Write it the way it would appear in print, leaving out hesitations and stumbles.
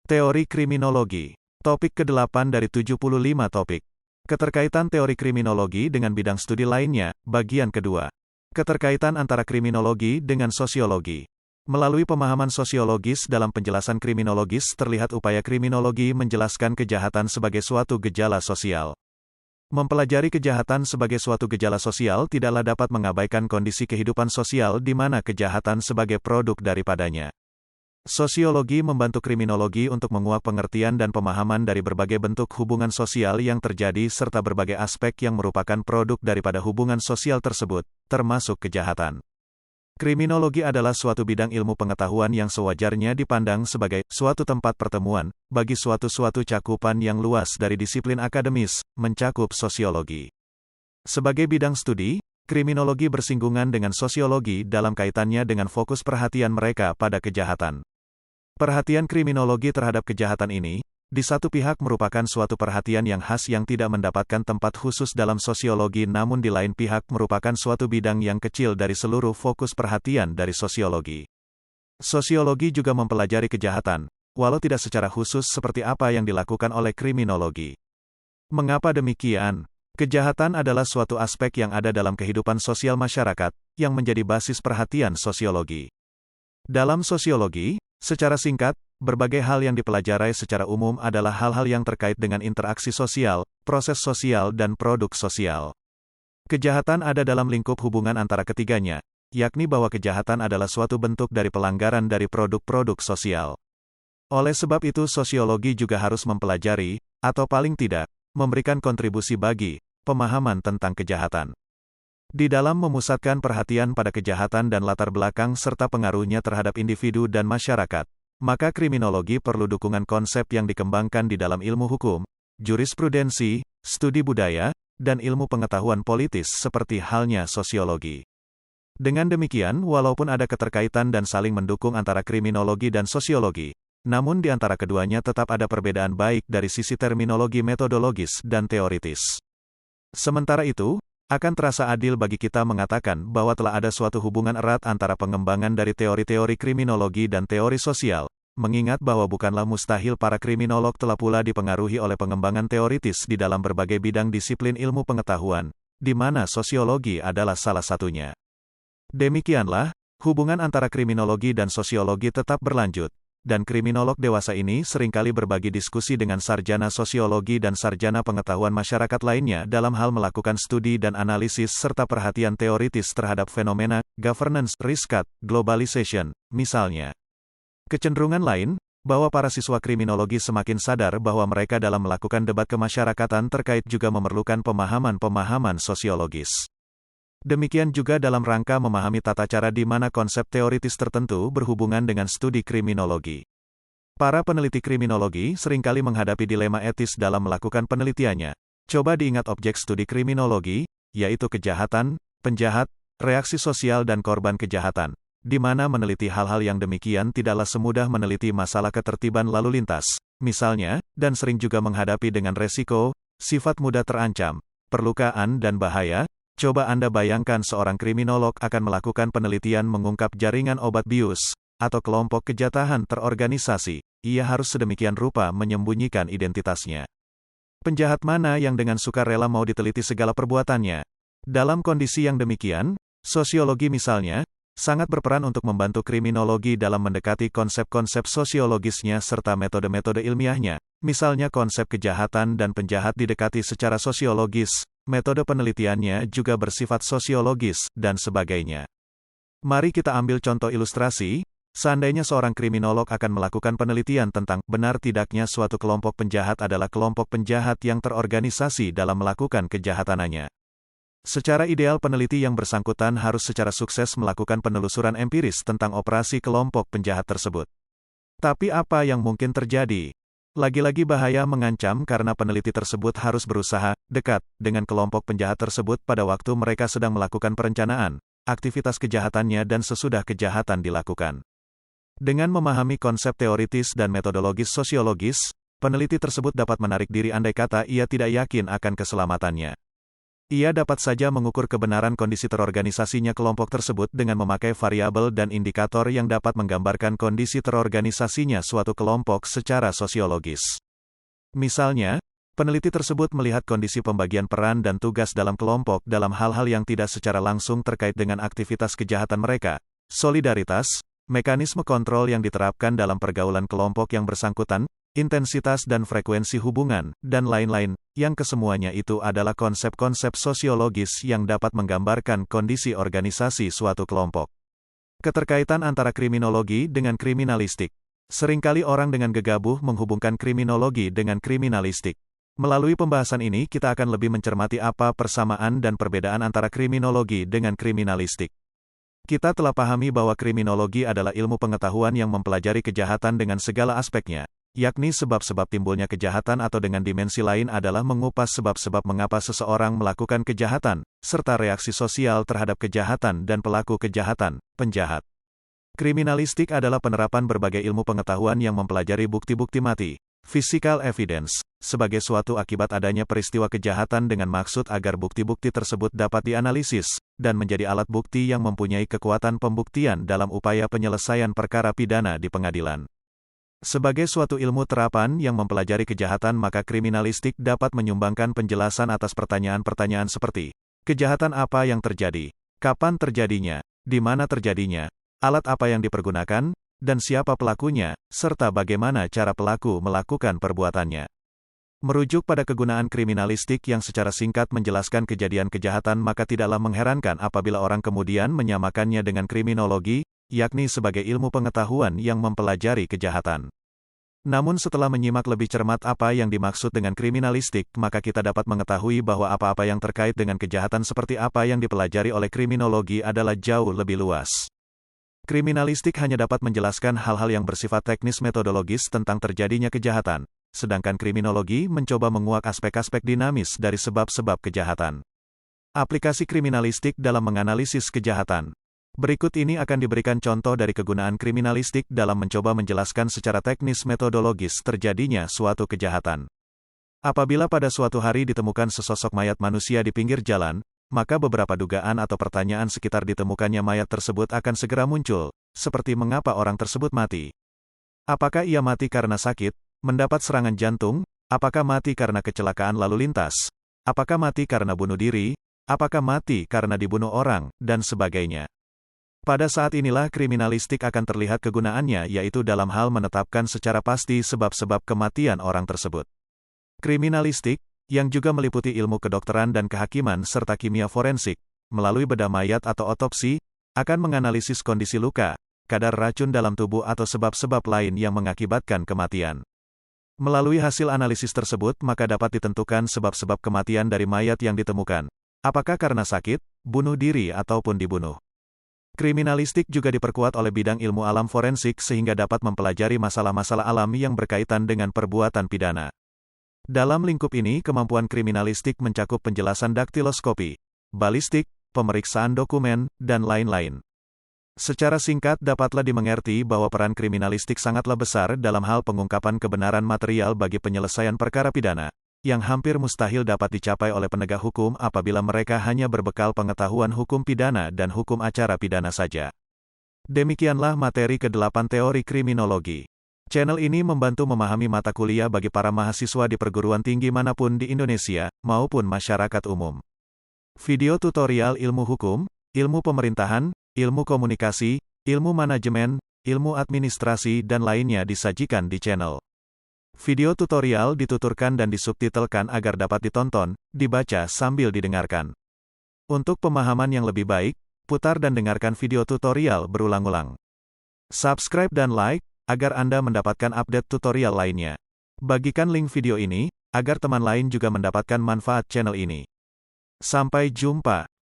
Teori Kriminologi. Topik ke-8 dari 75 topik. Keterkaitan teori kriminologi dengan bidang studi lainnya, bagian kedua. Keterkaitan antara kriminologi dengan sosiologi. Melalui pemahaman sosiologis dalam penjelasan kriminologis terlihat upaya kriminologi menjelaskan kejahatan sebagai suatu gejala sosial. Mempelajari kejahatan sebagai suatu gejala sosial tidaklah dapat mengabaikan kondisi kehidupan sosial di mana kejahatan sebagai produk daripadanya. Sosiologi membantu kriminologi untuk menguak pengertian dan pemahaman dari berbagai bentuk hubungan sosial yang terjadi serta berbagai aspek yang merupakan produk daripada hubungan sosial tersebut, termasuk kejahatan. Kriminologi adalah suatu bidang ilmu pengetahuan yang sewajarnya dipandang sebagai suatu tempat pertemuan bagi suatu cakupan yang luas dari disiplin akademis, mencakup sosiologi. Sebagai bidang studi, kriminologi bersinggungan dengan sosiologi dalam kaitannya dengan fokus perhatian mereka pada kejahatan. Perhatian kriminologi terhadap kejahatan ini, di satu pihak merupakan suatu perhatian yang khas yang tidak mendapatkan tempat khusus dalam sosiologi namun di lain pihak merupakan suatu bidang yang kecil dari seluruh fokus perhatian dari sosiologi. Sosiologi juga mempelajari kejahatan, walau tidak secara khusus seperti apa yang dilakukan oleh kriminologi. Mengapa demikian? Kejahatan adalah suatu aspek yang ada dalam kehidupan sosial masyarakat, yang menjadi basis perhatian sosiologi. Dalam sosiologi, secara singkat, berbagai hal yang dipelajari secara umum adalah hal-hal yang terkait dengan interaksi sosial, proses sosial dan produk sosial. Kejahatan ada dalam lingkup hubungan antara ketiganya, yakni bahwa kejahatan adalah suatu bentuk dari pelanggaran dari produk-produk sosial. Oleh sebab itu sosiologi juga harus mempelajari, atau paling tidak, memberikan kontribusi bagi pemahaman tentang kejahatan. Di dalam memusatkan perhatian pada kejahatan dan latar belakang serta pengaruhnya terhadap individu dan masyarakat, maka kriminologi perlu dukungan konsep yang dikembangkan di dalam ilmu hukum, jurisprudensi, studi budaya, dan ilmu pengetahuan politis seperti halnya sosiologi. Dengan demikian, walaupun ada keterkaitan dan saling mendukung antara kriminologi dan sosiologi, namun di antara keduanya tetap ada perbedaan baik dari sisi terminologi metodologis dan teoritis. Sementara itu, akan terasa adil bagi kita mengatakan bahwa telah ada suatu hubungan erat antara pengembangan dari teori-teori kriminologi dan teori sosial, mengingat bahwa bukanlah mustahil para kriminolog telah pula dipengaruhi oleh pengembangan teoritis di dalam berbagai bidang disiplin ilmu pengetahuan, di mana sosiologi adalah salah satunya. Demikianlah, hubungan antara kriminologi dan sosiologi tetap berlanjut, dan kriminolog dewasa ini seringkali berbagi diskusi dengan sarjana sosiologi dan sarjana pengetahuan masyarakat lainnya dalam hal melakukan studi dan analisis serta perhatian teoritis terhadap fenomena, governance, riskat, globalization, misalnya. Kecenderungan lain, bahwa para siswa kriminologi semakin sadar bahwa mereka dalam melakukan debat kemasyarakatan terkait juga memerlukan pemahaman-pemahaman sosiologis. Demikian juga dalam rangka memahami tata cara di mana konsep teoritis tertentu berhubungan dengan studi kriminologi. Para peneliti kriminologi seringkali menghadapi dilema etis dalam melakukan penelitiannya. Coba diingat objek studi kriminologi, yaitu kejahatan, penjahat, reaksi sosial dan korban kejahatan, di mana meneliti hal-hal yang demikian tidaklah semudah meneliti masalah ketertiban lalu lintas, misalnya, dan sering juga menghadapi dengan resiko, sifat mudah terancam, perlukaan dan bahaya. Coba Anda bayangkan seorang kriminolog akan melakukan penelitian mengungkap jaringan obat bius, atau kelompok kejahatan terorganisasi. Ia harus sedemikian rupa menyembunyikan identitasnya. Penjahat mana yang dengan sukarela mau diteliti segala perbuatannya? Dalam kondisi yang demikian, sosiologi misalnya, sangat berperan untuk membantu kriminologi dalam mendekati konsep-konsep sosiologisnya serta metode-metode ilmiahnya. Misalnya konsep kejahatan dan penjahat didekati secara sosiologis, metode penelitiannya juga bersifat sosiologis, dan sebagainya. Mari kita ambil contoh ilustrasi, seandainya seorang kriminolog akan melakukan penelitian tentang benar tidaknya suatu kelompok penjahat adalah kelompok penjahat yang terorganisasi dalam melakukan kejahatannya. Secara ideal peneliti yang bersangkutan harus secara sukses melakukan penelusuran empiris tentang operasi kelompok penjahat tersebut. Tapi apa yang mungkin terjadi? Lagi-lagi bahaya mengancam karena peneliti tersebut harus berusaha dekat dengan kelompok penjahat tersebut pada waktu mereka sedang melakukan perencanaan, aktivitas kejahatannya dan sesudah kejahatan dilakukan. Dengan memahami konsep teoritis dan metodologis sosiologis, peneliti tersebut dapat menarik diri andai kata ia tidak yakin akan keselamatannya. Ia dapat saja mengukur kebenaran kondisi terorganisasinya kelompok tersebut dengan memakai variabel dan indikator yang dapat menggambarkan kondisi terorganisasinya suatu kelompok secara sosiologis. Misalnya, peneliti tersebut melihat kondisi pembagian peran dan tugas dalam kelompok dalam hal-hal yang tidak secara langsung terkait dengan aktivitas kejahatan mereka, solidaritas, mekanisme kontrol yang diterapkan dalam pergaulan kelompok yang bersangkutan, intensitas dan frekuensi hubungan, dan lain-lain, yang kesemuanya itu adalah konsep-konsep sosiologis yang dapat menggambarkan kondisi organisasi suatu kelompok. Keterkaitan antara kriminologi dengan kriminalistik. Seringkali orang dengan gegabah menghubungkan kriminologi dengan kriminalistik. Melalui pembahasan ini kita akan lebih mencermati apa persamaan dan perbedaan antara kriminologi dengan kriminalistik. Kita telah pahami bahwa kriminologi adalah ilmu pengetahuan yang mempelajari kejahatan dengan segala aspeknya, yakni sebab-sebab timbulnya kejahatan atau dengan dimensi lain adalah mengupas sebab-sebab mengapa seseorang melakukan kejahatan, serta reaksi sosial terhadap kejahatan dan pelaku kejahatan, penjahat. Kriminalistik adalah penerapan berbagai ilmu pengetahuan yang mempelajari bukti-bukti mati, physical evidence, sebagai suatu akibat adanya peristiwa kejahatan dengan maksud agar bukti-bukti tersebut dapat dianalisis, dan menjadi alat bukti yang mempunyai kekuatan pembuktian dalam upaya penyelesaian perkara pidana di pengadilan. Sebagai suatu ilmu terapan yang mempelajari kejahatan, maka kriminalistik dapat menyumbangkan penjelasan atas pertanyaan-pertanyaan seperti, kejahatan apa yang terjadi, kapan terjadinya, di mana terjadinya, alat apa yang dipergunakan, dan siapa pelakunya, serta bagaimana cara pelaku melakukan perbuatannya. Merujuk pada kegunaan kriminalistik yang secara singkat menjelaskan kejadian kejahatan, maka tidaklah mengherankan apabila orang kemudian menyamakannya dengan kriminologi, yakni sebagai ilmu pengetahuan yang mempelajari kejahatan. Namun setelah menyimak lebih cermat apa yang dimaksud dengan kriminalistik, maka kita dapat mengetahui bahwa apa-apa yang terkait dengan kejahatan seperti apa yang dipelajari oleh kriminologi adalah jauh lebih luas. Kriminalistik hanya dapat menjelaskan hal-hal yang bersifat teknis metodologis tentang terjadinya kejahatan, sedangkan kriminologi mencoba menguak aspek-aspek dinamis dari sebab-sebab kejahatan. Aplikasi kriminalistik dalam menganalisis kejahatan. Berikut ini akan diberikan contoh dari kegunaan kriminalistik dalam mencoba menjelaskan secara teknis metodologis terjadinya suatu kejahatan. Apabila pada suatu hari ditemukan sesosok mayat manusia di pinggir jalan, maka beberapa dugaan atau pertanyaan sekitar ditemukannya mayat tersebut akan segera muncul, seperti mengapa orang tersebut mati. Apakah ia mati karena sakit, mendapat serangan jantung, apakah mati karena kecelakaan lalu lintas, apakah mati karena bunuh diri, apakah mati karena dibunuh orang, dan sebagainya. Pada saat inilah kriminalistik akan terlihat kegunaannya, yaitu dalam hal menetapkan secara pasti sebab-sebab kematian orang tersebut. Kriminalistik, yang juga meliputi ilmu kedokteran dan kehakiman serta kimia forensik, melalui bedah mayat atau otopsi, akan menganalisis kondisi luka, kadar racun dalam tubuh atau sebab-sebab lain yang mengakibatkan kematian. Melalui hasil analisis tersebut, maka dapat ditentukan sebab-sebab kematian dari mayat yang ditemukan. Apakah karena sakit, bunuh diri ataupun dibunuh. Kriminalistik juga diperkuat oleh bidang ilmu alam forensik sehingga dapat mempelajari masalah-masalah alam yang berkaitan dengan perbuatan pidana. Dalam lingkup ini, kemampuan kriminalistik mencakup penjelasan daktiloskopi, balistik, pemeriksaan dokumen, dan lain-lain. Secara singkat dapatlah dimengerti bahwa peran kriminalistik sangatlah besar dalam hal pengungkapan kebenaran material bagi penyelesaian perkara pidana, yang hampir mustahil dapat dicapai oleh penegak hukum apabila mereka hanya berbekal pengetahuan hukum pidana dan hukum acara pidana saja. Demikianlah materi ke-8 teori kriminologi. Channel ini membantu memahami mata kuliah bagi para mahasiswa di perguruan tinggi manapun di Indonesia, maupun masyarakat umum. Video tutorial ilmu hukum, ilmu pemerintahan, ilmu komunikasi, ilmu manajemen, ilmu administrasi dan lainnya disajikan di channel. Video tutorial dituturkan dan disubtitelkan agar dapat ditonton, dibaca sambil didengarkan. Untuk pemahaman yang lebih baik, putar dan dengarkan video tutorial berulang-ulang. Subscribe dan like, agar Anda mendapatkan update tutorial lainnya. Bagikan link video ini, agar teman lain juga mendapatkan manfaat channel ini. Sampai jumpa.